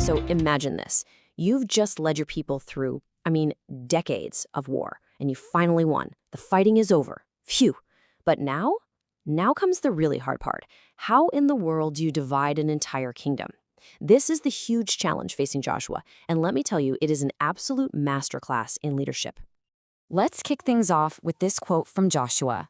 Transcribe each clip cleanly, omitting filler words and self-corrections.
So imagine this. You've just led your people through, decades of war, and you finally won. The fighting is over. Phew. But now? Now comes the really hard part. How in the world do you divide an entire kingdom? This is the huge challenge facing Joshua, and let me tell you, it is an absolute masterclass in leadership. Let's kick things off with this quote from Joshua.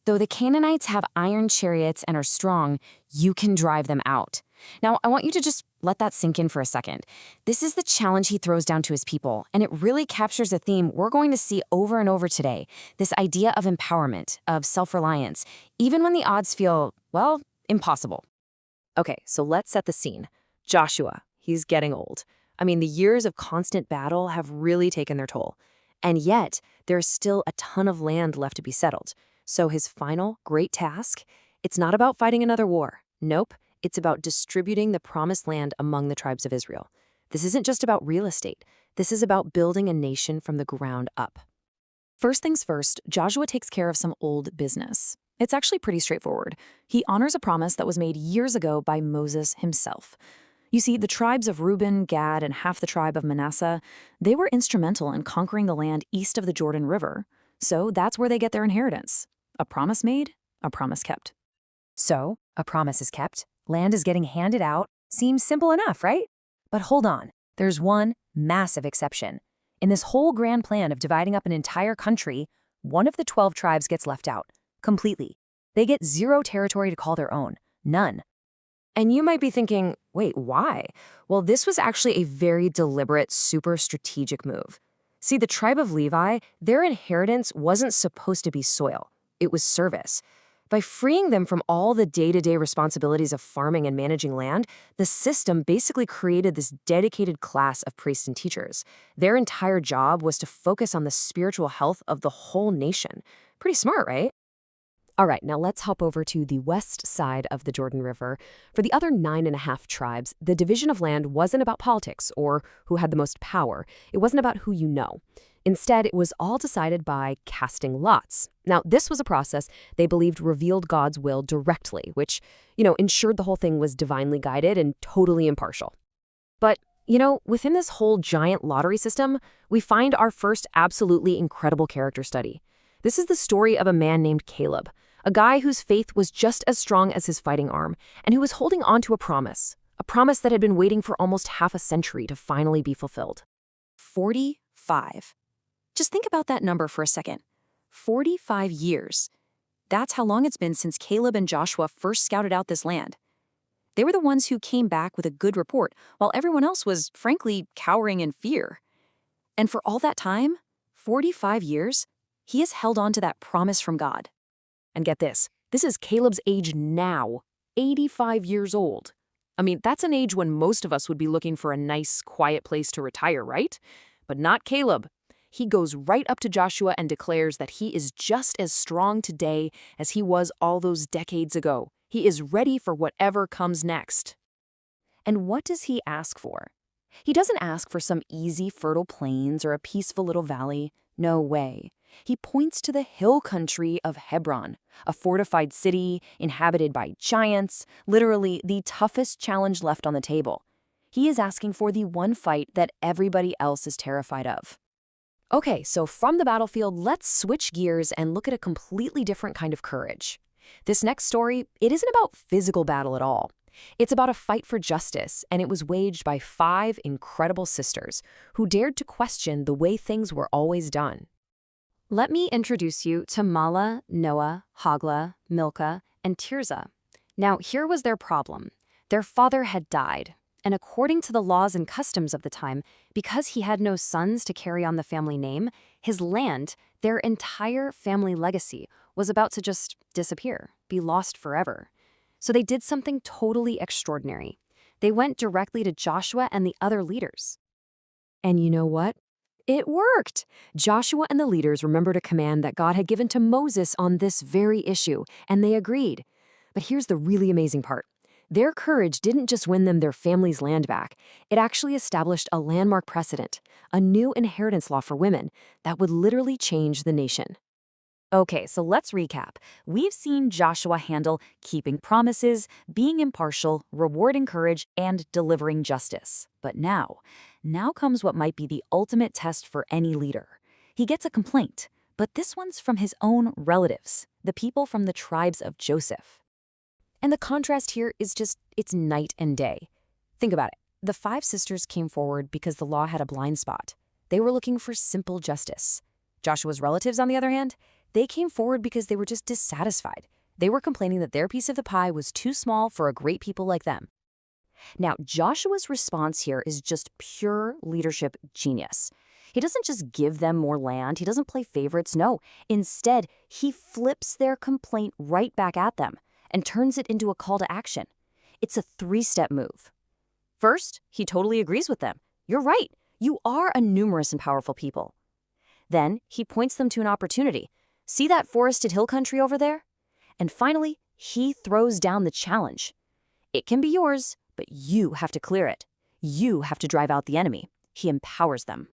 Though the Canaanites have iron chariots and are strong, you can drive them out. Now, I want you to just let that sink in for a second. This is the challenge he throws down to his people, and it really captures a theme we're going to see over and over today, this idea of empowerment, of self-reliance, even when the odds feel, well, impossible. Okay, so let's set the scene. Joshua, he's getting old. The years of constant battle have really taken their toll. And yet, there's still a ton of land left to be settled. So his final great task, it's not about fighting another war. Nope, it's about distributing the promised land among the tribes of Israel. This isn't just about real estate. This is about building a nation from the ground up. First things first, Joshua takes care of some old business. It's actually pretty straightforward. He honors a promise that was made years ago by Moses himself. You see, the tribes of Reuben, Gad, and half the tribe of Manasseh, they were instrumental in conquering the land east of the Jordan River. So that's where they get their inheritance. A promise made, a promise kept. So, a promise is kept, land is getting handed out, seems simple enough, right? But hold on, there's one massive exception. In this whole grand plan of dividing up an entire country, one of the 12 tribes gets left out, completely. They get zero territory to call their own, none. And you might be thinking, wait, why? Well, this was actually a very deliberate, super strategic move. See, the tribe of Levi, their inheritance wasn't supposed to be soil. It was service. By freeing them from all the day-to-day responsibilities of farming and managing land, the system basically created this dedicated class of priests and teachers. Their entire job was to focus on the spiritual health of the whole nation. Pretty smart, right? All right, now let's hop over to the west side of the Jordan River. For the other 9.5 tribes, the division of land wasn't about politics or who had the most power. It wasn't about who you know. Instead, it was all decided by casting lots. Now, this was a process they believed revealed God's will directly, which, ensured the whole thing was divinely guided and totally impartial. But, within this whole giant lottery system, we find our first absolutely incredible character study. This is the story of a man named Caleb, a guy whose faith was just as strong as his fighting arm, and who was holding on to a promise that had been waiting for almost half a century to finally be fulfilled. 45. Just think about that number for a second. 45 years. That's how long it's been since Caleb and Joshua first scouted out this land. They were the ones who came back with a good report, while everyone else was, frankly, cowering in fear. And for all that time, 45 years, he has held on to that promise from God. And get this is Caleb's age now, 85 years old. That's an age when most of us would be looking for a nice, quiet place to retire, right? But not Caleb. He goes right up to Joshua and declares that he is just as strong today as he was all those decades ago. He is ready for whatever comes next. And what does he ask for? He doesn't ask for some easy, fertile plains or a peaceful little valley. No way. He points to the hill country of Hebron, a fortified city inhabited by giants, literally the toughest challenge left on the table. He is asking for the one fight that everybody else is terrified of. Okay, so from the battlefield, let's switch gears and look at a completely different kind of courage. This next story, it isn't about physical battle at all. It's about a fight for justice, and it was waged by 5 incredible sisters who dared to question the way things were always done. Let me introduce you to Mala, Noah, Hagla, Milcah, and Tirzah. Now, here was their problem. Their father had died, and according to the laws and customs of the time, because he had no sons to carry on the family name, his land, their entire family legacy, was about to just disappear, be lost forever. So they did something totally extraordinary. They went directly to Joshua and the other leaders. And you know what? It worked! Joshua and the leaders remembered a command that God had given to Moses on this very issue, and they agreed. But here's the really amazing part. Their courage didn't just win them their family's land back. It actually established a landmark precedent, a new inheritance law for women that would literally change the nation. Okay, so let's recap. We've seen Joshua handle keeping promises, being impartial, rewarding courage, and delivering justice. But now comes what might be the ultimate test for any leader. He gets a complaint, but this one's from his own relatives, the people from the tribes of Joseph. And the contrast here is it's night and day. Think about it. The 5 sisters came forward because the law had a blind spot. They were looking for simple justice. Joshua's relatives, on the other hand, they came forward because they were just dissatisfied. They were complaining that their piece of the pie was too small for a great people like them. Now, Joshua's response here is just pure leadership genius. He doesn't just give them more land. He doesn't play favorites. No, instead, he flips their complaint right back at them and turns it into a call to action. It's a 3-step move. First, he totally agrees with them. You're right. You are a numerous and powerful people. Then, he points them to an opportunity. See that forested hill country over there? And finally, he throws down the challenge. It can be yours, but you have to clear it. You have to drive out the enemy. He empowers them.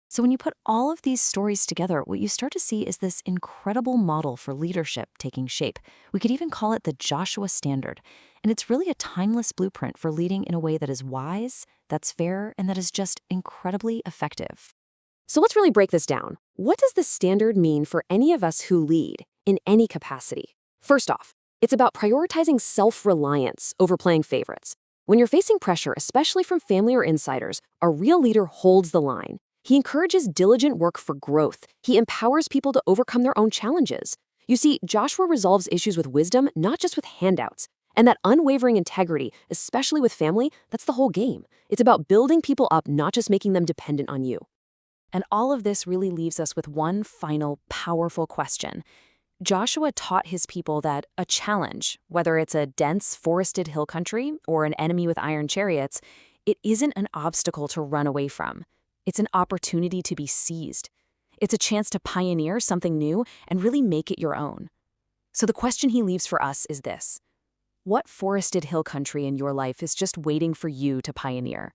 So when you put all of these stories together, what you start to see is this incredible model for leadership taking shape. We could even call it the Joshua Standard. And it's really a timeless blueprint for leading in a way that is wise, that's fair, and that is just incredibly effective. So let's really break this down. What does the standard mean for any of us who lead in any capacity? First off, it's about prioritizing self-reliance over playing favorites. When you're facing pressure, especially from family or insiders, a real leader holds the line. He encourages diligent work for growth. He empowers people to overcome their own challenges. You see, Joshua resolves issues with wisdom, not just with handouts. And that unwavering integrity, especially with family, that's the whole game. It's about building people up, not just making them dependent on you. And all of this really leaves us with one final powerful question. Joshua taught his people that a challenge, whether it's a dense forested hill country or an enemy with iron chariots, it isn't an obstacle to run away from. It's an opportunity to be seized. It's a chance to pioneer something new and really make it your own. So the question he leaves for us is this: what forested hill country in your life is just waiting for you to pioneer?